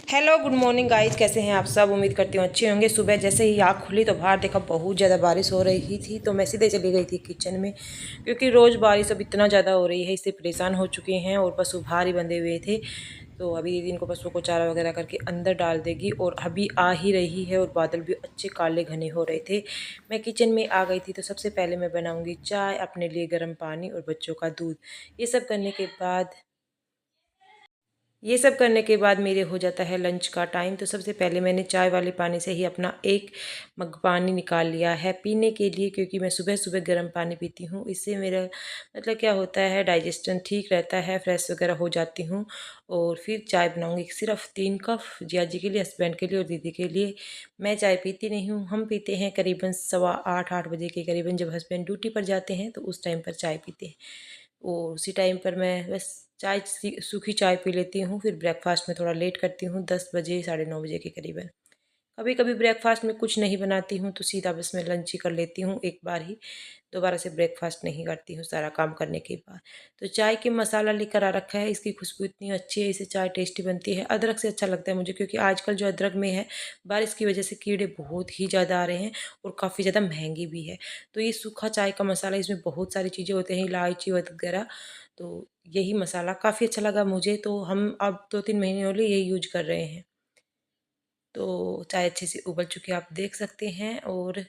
Hello good morning guys, कैसे हैं आप सब। उम्मीद करती हूँ अच्छे होंगे। सुबह जैसे ही आँख खुली तो बाहर देखा बहुत ज़्यादा बारिश हो रही थी, तो मैं सीधे चली गई थी किचन में, क्योंकि रोज़ बारिश अब इतना ज़्यादा हो रही है, इससे परेशान हो चुके हैं। और पशु बाहर ही बंधे हुए थे, तो अभी दीदी इनको पशुओं को चारा वगैरह करके अंदर डाल देगी। और अभी आ ही रही है और बादल भी अच्छे काले घने हो रहे थे। मैं किचन में आ गई थी, तो सबसे पहले मैं बनाऊँगी चाय, अपने लिए गर्म पानी और बच्चों का दूध। ये सब करने के बाद मेरे हो जाता है लंच का टाइम। तो सबसे पहले मैंने चाय वाले पानी से ही अपना एक मग पानी निकाल लिया है पीने के लिए, क्योंकि मैं सुबह सुबह गर्म पानी पीती हूँ। इससे मेरा मतलब क्या होता है, डाइजेशन ठीक रहता है, फ्रेश वगैरह हो जाती हूँ। और फिर चाय बनाऊँगी सिर्फ 3 कप, जिया जी के लिए, हस्बैंड के लिए और दीदी के लिए। मैं चाय पीती नहीं हूँ, हम पीते हैं करीबन 7:15-8 बजे के करीबन, जब हस्बैंड ड्यूटी पर जाते हैं तो उस टाइम पर चाय पीते हैं। और उसी टाइम पर मैं बस चाय सूखी चाय पी लेती हूँ। फिर ब्रेकफास्ट में थोड़ा लेट करती हूँ, 10 बजे 9:30 बजे के करीबन। कभी कभी ब्रेकफास्ट में कुछ नहीं बनाती हूँ तो सीधा बस मैं लंच ही कर लेती हूँ एक बार ही। दोबारा से ब्रेकफास्ट नहीं करती हूँ सारा काम करने के बाद। तो चाय के मसाला लेकर आ रखा है, इसकी खुशबू इतनी अच्छी है, इससे चाय टेस्टी बनती है। अदरक से अच्छा लगता है मुझे, क्योंकि आजकल जो अदरक में है, बारिश की वजह से कीड़े बहुत ही ज़्यादा आ रहे हैं और काफ़ी ज़्यादा महंगी भी है। तो ये सूखा चाय का मसाला, इसमें बहुत सारी चीज़ें होते हैं, इलायची वगैरह। तो यही मसाला काफ़ी अच्छा लगा मुझे, तो हम अब 2-3 महीने हो गए यही यूज कर रहे हैं। तो चाय अच्छे से उबल चुकी है, आप देख सकते हैं। और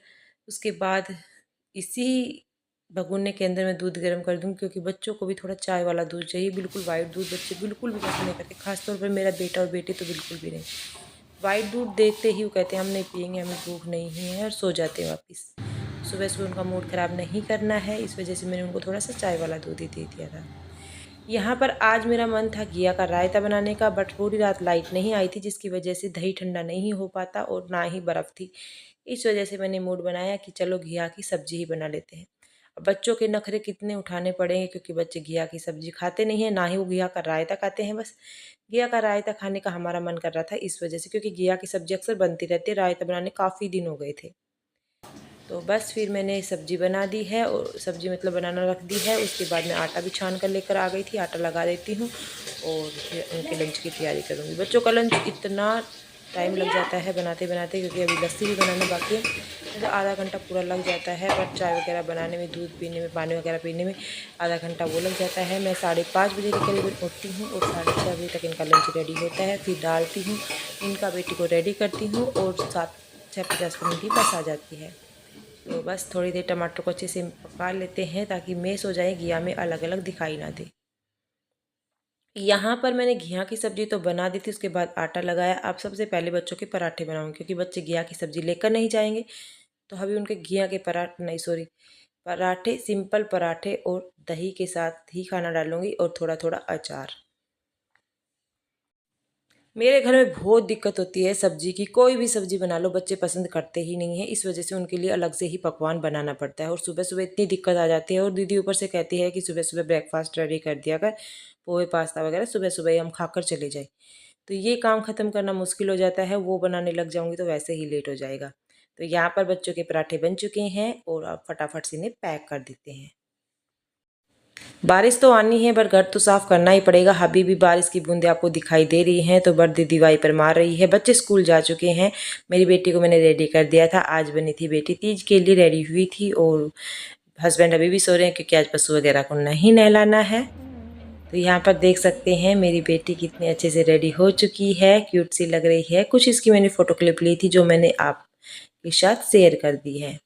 उसके बाद इसी भगोने के अंदर मैं दूध गर्म कर दूँ, क्योंकि बच्चों को भी थोड़ा चाय वाला दूध चाहिए। बिल्कुल वाइट दूध बच्चे बिल्कुल भी पसंद नहीं करते, खासतौर पर मेरा बेटा और बेटी तो बिल्कुल भी नहीं। वाइट दूध देखते ही वो कहते हैं हम नहीं पियेंगे, हमें भूख नहीं है, और सो जाते हैं वापस। सुबह सुबह उनका मूड ख़राब नहीं करना है, इस वजह से मैंने उनको थोड़ा सा चाय वाला दूध ही दे दिया था। यहाँ पर आज मेरा मन था घिया का रायता बनाने का, बट पूरी रात लाइट नहीं आई थी, जिसकी वजह से दही ठंडा नहीं हो पाता और ना ही बर्फ़ थी। इस वजह से मैंने मूड बनाया कि चलो घिया की सब्ज़ी ही बना लेते हैं। अब बच्चों के नखरे कितने उठाने पड़ेंगे, क्योंकि बच्चे घिया की सब्ज़ी खाते नहीं हैं, ना ही वो घिया का रायता खाते हैं। बस घिया का रायता खाने का हमारा मन कर रहा था, इस वजह से, क्योंकि घिया की सब्ज़ी अक्सर बनती रहती है, रायता बनाने काफ़ी दिन हो गए थे। तो बस फिर मैंने सब्ज़ी बना दी है, और सब्ज़ी मतलब बनाना रख दी है। उसके बाद मैं आटा भी छान कर लेकर आ गई थी, आटा लगा देती हूँ और फिर उनके लंच की तैयारी करूँगी। बच्चों का लंच इतना टाइम लग जाता है बनाते बनाते, क्योंकि अभी लस्सी भी बनाना बाकी है, मतलब आधा घंटा पूरा लग जाता है। बट चाय वगैरह बनाने में, दूध पीने में, पानी वगैरह पीने में आधा घंटा वो लग जाता है। मैं 5:30 बजे के करीब उठती हूँ और 6:30 बजे तक इनका लंच रेडी होता है। फिर डालती हूँ, इनका बेटी को रेडी करती हूँ और 6:50 मिनट की बस आ जाती है। तो बस थोड़ी देर टमाटर को अच्छे से पका लेते हैं, ताकि मैश हो जाए, घिया में अलग अलग दिखाई ना दे। यहाँ पर मैंने घिया की सब्ज़ी तो बना दी थी, उसके बाद आटा लगाया। अब सबसे पहले बच्चों के पराठे बनाऊंगी, क्योंकि बच्चे घिया की सब्ज़ी लेकर नहीं जाएंगे। तो अभी उनके घिया के पराठे नहीं, सॉरी, पराठे, सिंपल पराठे और दही के साथ ही खाना डालूंगी, और थोड़ा थोड़ा अचार। मेरे घर में बहुत दिक्कत होती है सब्जी की, कोई भी सब्जी बना लो बच्चे पसंद करते ही नहीं है, इस वजह से उनके लिए अलग से ही पकवान बनाना पड़ता है। और सुबह सुबह इतनी दिक्कत आ जाती है, और दीदी ऊपर से कहती है कि सुबह सुबह ब्रेकफास्ट रेडी कर दिया कर, पोहे पास्ता वगैरह सुबह सुबह ही हम खाकर चले जाए। तो ये काम ख़त्म करना मुश्किल हो जाता है, वो बनाने लग जाऊँगी तो वैसे ही लेट हो जाएगा। तो यहाँ पर बच्चों के पराठे बन चुके हैं, और अब फटाफट से इन्हें पैक कर देते हैं। बारिश तो आनी है, पर घर तो साफ करना ही पड़ेगा। अभी भी बारिश की बूंदें आपको दिखाई दे रही हैं, तो बड़ी दीदी वाइपर मार रही है। बच्चे स्कूल जा चुके हैं, मेरी बेटी को मैंने रेडी कर दिया था। आज बनी थी बेटी तीज के लिए, रेडी हुई थी। और हस्बैंड अभी भी सो रहे हैं, क्योंकि आज पशु वगैरह को नहीं नहलाना है। तो यहाँ पर देख सकते हैं मेरी बेटी कितने अच्छे से रेडी हो चुकी है, क्यूट सी लग रही है। कुछ इसकी मैंने फ़ोटो क्लिप ली थी, जो मैंने आपके साथ शेयर कर दी है।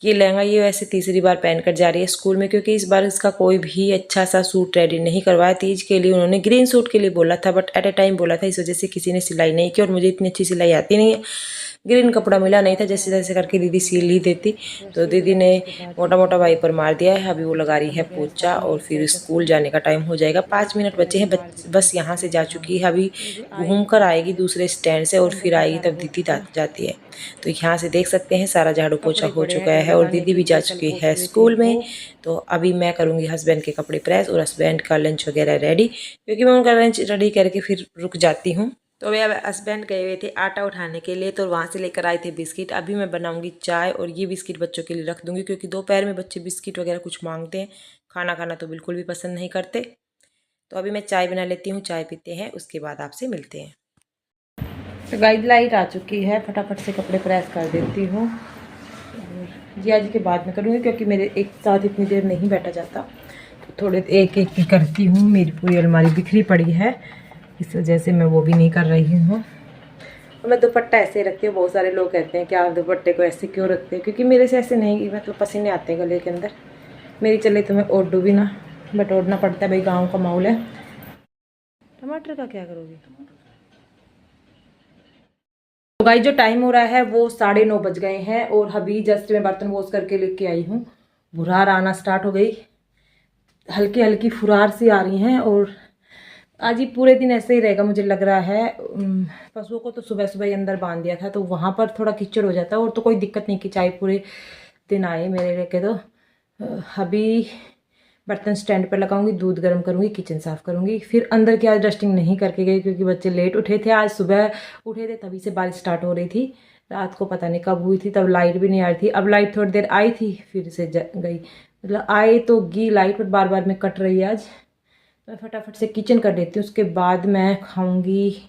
ये लहंगा ये वैसे तीसरी बार पहन कर जा रही है स्कूल में, क्योंकि इस बार इसका कोई भी अच्छा सा सूट रेडी नहीं करवाया। तीज के लिए उन्होंने ग्रीन सूट के लिए बोला था, बट एट ए टाइम बोला था, इस वजह से किसी ने सिलाई नहीं की, और मुझे इतनी अच्छी सिलाई आती नहीं है। ग्रीन कपड़ा मिला नहीं था, जैसे तैसे करके दीदी सिल ही देती। तो दीदी ने मोटा मोटा वाइपर मार दिया है, अभी वो लगा रही है पोछा, और फिर स्कूल जाने का टाइम हो जाएगा। 5 मिनट बचे हैं, बस यहाँ से जा चुकी है, अभी घूम कर आएगी दूसरे स्टैंड से, और फिर आएगी तब दीदी जाती है। तो यहाँ से देख सकते हैं सारा झाड़ू पोछा हो चुका है, और दीदी भी जा चुकी है स्कूल में। तो अभी मैं करूँगी हस्बैंड के कपड़े प्रेस और हस्बैंड का लंच वगैरह रेडी, क्योंकि मैं उनका लंच रेडी करके फिर रुक जाती हूँ। तो वे अब हस्बैंड गए हुए थे आटा उठाने के लिए, तो वहाँ से लेकर आए थे बिस्किट। अभी मैं बनाऊंगी चाय, और ये बिस्किट बच्चों के लिए रख दूंगी, क्योंकि दोपहर में बच्चे बिस्किट वगैरह कुछ मांगते हैं, खाना खाना तो बिल्कुल भी पसंद नहीं करते। तो अभी मैं चाय बना लेती हूँ, चाय पीते हैं, उसके बाद आपसे मिलते हैं। तो गाइस लाइट आ चुकी है, फटाफट से कपड़े प्रेस कर देती हूँ। जी आज के बाद में करूँगी क्योंकि मेरे एक साथ इतनी देर नहीं बैठा जाता, तो थोड़े एक एक की करती हूँ। मेरी पूरी अलमारी बिखरी पड़ी है, इस वजह से मैं वो भी नहीं कर रही हूँ। मैं दुपट्टा ऐसे रखती हूँ। बहुत सारे लोग कहते हैं कि आप दुपट्टे को ऐसे क्यों रखते हैं, क्योंकि मेरे से ऐसे नहीं, मतलब पसीने आते हैं गले के अंदर। मेरी चले तो मैं ओढ़ भी ना, बट ओढ़ना पड़ता है भाई, गाँव का माहौल है। टमाटर का क्या करोगी? तो गाइस जो टाइम हो रहा है वो 9:30 बज गए हैं और अभी जस्ट मैं बर्तन वॉश करके लेके आई हूँ। बुरार आना स्टार्ट हो गई, हल्की हल्की फुरार सी आ रही हैं और आज ही पूरे दिन ऐसे ही रहेगा मुझे लग रहा है। पशुओं को तो सुबह सुबह ही अंदर बांध दिया था, तो वहाँ पर थोड़ा कीचड़ हो जाता है और तो कोई दिक्कत नहीं कि चाहे पूरे दिन आए मेरे लेके। तो अभी बर्तन स्टैंड पर लगाऊंगी, दूध गर्म करूंगी, किचन साफ करूंगी। फिर अंदर की आज डस्टिंग नहीं करके गई क्योंकि बच्चे लेट उठे थे। आज सुबह उठे थे तभी से बारिश स्टार्ट हो रही थी, रात को पता नहीं कब हुई थी, तब लाइट भी नहीं आ रही थी। अब लाइट थोड़ी देर आई थी फिर से गई, मतलब आए तो गी लाइट, पर बार बार में कट रही है। आज मैं फटाफट से किचन कर देती हूँ, उसके बाद मैं खाऊंगी।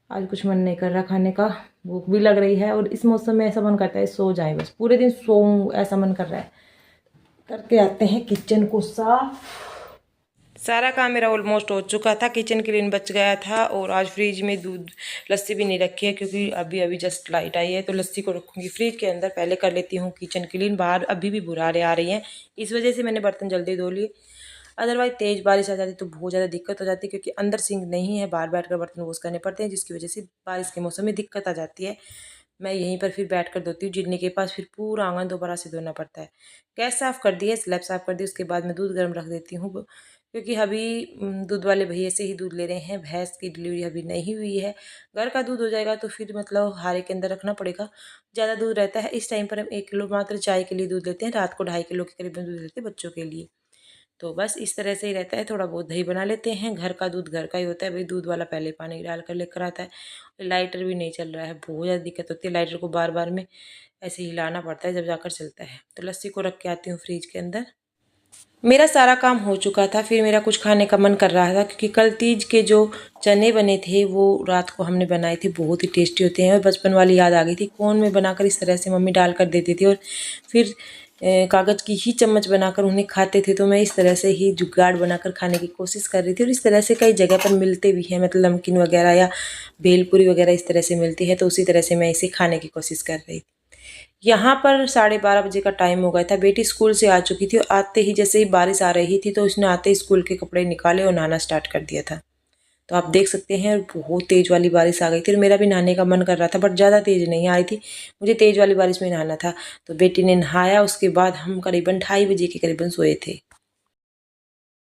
आज कुछ मन नहीं कर रहा खाने का, भूख भी लग रही है और इस मौसम में ऐसा मन करता है सो जाए, बस पूरे दिन सोऊं ऐसा मन कर रहा है। करके आते हैं किचन को साफ। सारा काम मेरा ऑलमोस्ट हो चुका था, किचन क्लीन बच गया था। और आज फ्रिज में दूध लस्सी भी नहीं रखी है क्योंकि अभी अभी जस्ट लाइट आई है, तो लस्सी को रखूँगी फ्रिज के अंदर। पहले कर लेती हूँ किचन क्लीन, बाहर अभी भी बुरारे आ रही हैं, इस वजह से मैंने बर्तन जल्दी धो लिए। अदरवाइज तेज़ बारिश आ जाती तो बहुत ज़्यादा दिक्कत हो जाती, क्योंकि अंदर सिंक नहीं है, बाहर बैठ कर बर्तन वॉश करने पड़ते हैं, जिसकी वजह से बारिश के मौसम में दिक्कत आ जाती है। मैं यहीं पर फिर बैठ कर धोती हूँ, जिन्नी के पास फिर पूरा आंगन दोबारा से धोना पड़ता है। गैस साफ़ कर दी है, स्लैब साफ़ कर दी, उसके बाद मैं दूध गर्म रख देती हूँ क्योंकि अभी दूध वाले भैया से ही दूध ले रहे हैं। भैंस की डिलीवरी अभी नहीं हुई है, घर का दूध हो जाएगा तो फिर मतलब हारे के अंदर रखना पड़ेगा। ज़्यादा दूध रहता है, इस टाइम पर हम 1 किलो मात्र चाय के लिए दूध लेते हैं, रात को 2.5 किलो के करीब दूध लेते हैं बच्चों के लिए। तो बस इस तरह से ही रहता है, थोड़ा बहुत दही बना लेते हैं। घर का दूध घर का ही होता है भाई, दूध वाला पहले पानी डाल कर लेकर आता है। लाइटर भी नहीं चल रहा है, बहुत ज़्यादा दिक्कत होती है, लाइटर को बार बार में ऐसे हिलाना पड़ता है जब जाकर चलता है। तो लस्सी को रख के आती हूँ फ्रिज के अंदर। मेरा सारा काम हो चुका था, फिर मेरा कुछ खाने का मन कर रहा था क्योंकि कल तीज के जो चने बने थे वो रात को हमने बनाए थे, बहुत ही टेस्टी होते हैं। और बचपन वाली याद आ गई थी, कोन में बनाकर इस तरह से मम्मी डाल कर देती थी और फिर कागज़ की ही चम्मच बनाकर उन्हें खाते थे। तो मैं इस तरह से ही जुगाड़ बनाकर खाने की कोशिश कर रही थी, और इस तरह से कई जगह पर मिलते भी हैं, मतलब नमकीन वगैरह या भेलपुरी वगैरह इस तरह से मिलती है, तो उसी तरह से मैं इसे खाने की कोशिश कर रही थी। यहाँ पर 12:30 बजे का टाइम हो गया था, बेटी स्कूल से आ चुकी थी और आते ही जैसे ही बारिश आ रही थी तो उसने आते ही स्कूल के कपड़े निकाले और नहाना स्टार्ट कर दिया था। तो आप देख सकते हैं बहुत तेज़ वाली बारिश आ गई थी और मेरा भी नहाने का मन कर रहा था, बट ज़्यादा तेज़ नहीं आई थी, मुझे तेज़ वाली बारिश में नहाना था। तो बेटी ने नहाया, उसके बाद हम करीबन 2:30 बजे के करीबन सोए थे।